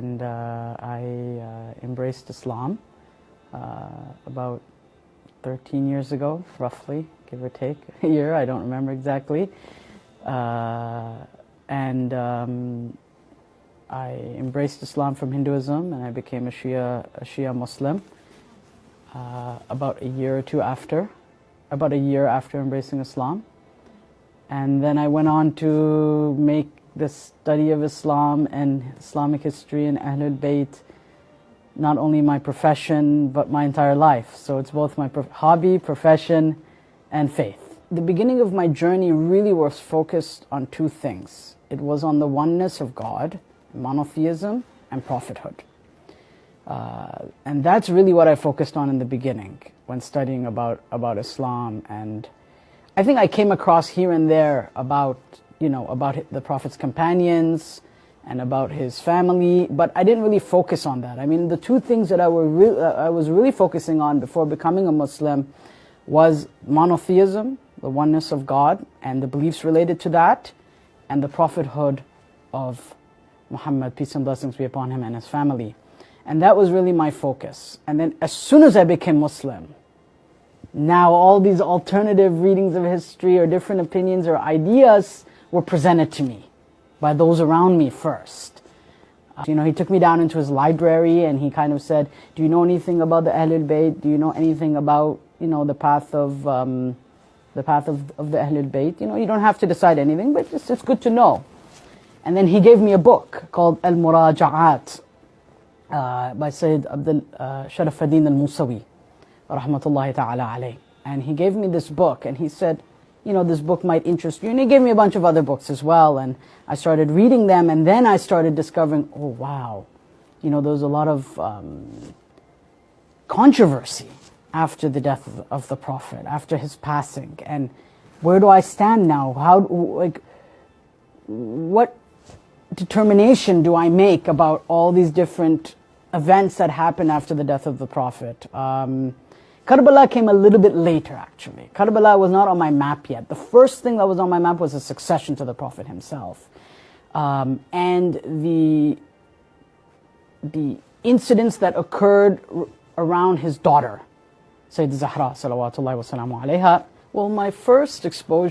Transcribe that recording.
And I embraced Islam about 13 years ago, roughly, give or take a year, I don't remember exactly. And I embraced Islam from Hinduism, and I became a Shia Muslim about a year or two after, about a year after embracing Islam. And then I went on to make the study of Islam and Islamic history and Ahlul Bayt not only my profession, but my entire life. So it's both my hobby, profession, and faith. The beginning of my journey really was focused on two things. It was on the oneness of God, monotheism, and prophethood. And that's really what I focused on in the beginning when studying about Islam. And I think I came across here and there about the Prophet's companions and about his family, but I didn't really focus on that. I mean, the two things that I was really focusing on before becoming a Muslim was monotheism, the oneness of God, and the beliefs related to that, and the prophethood of Muhammad, peace and blessings be upon him, and his family. And that was really my focus. And then as soon as I became Muslim, now all these alternative readings of history or different opinions or ideas were presented to me by those around me first. He took me down into his library and he kind of said, do you know anything about the Ahlul Bayt? Do you know anything about, the path of the Ahlul Bayt? You don't have to decide anything, but it's good to know. And then he gave me a book called Al-Muraja'at by Sayyid Abdul Sharafuddin al-Musawi, rahmatullahi ta'ala alayh. And he gave me this book and he said, this book might interest you. And he gave me a bunch of other books as well. And I started reading them, and then I started discovering, oh wow, there was a lot of controversy after the death of the Prophet, after his passing. And where do I stand now? What determination do I make about all these different events that happened after the death of the Prophet? Karbala came a little bit later, actually. Karbala was not on my map yet. The first thing that was on my map was the succession to the Prophet himself. And the incidents that occurred around his daughter, Sayyid Zahra, salawatullahi wa salamu alayha. Well, my first exposure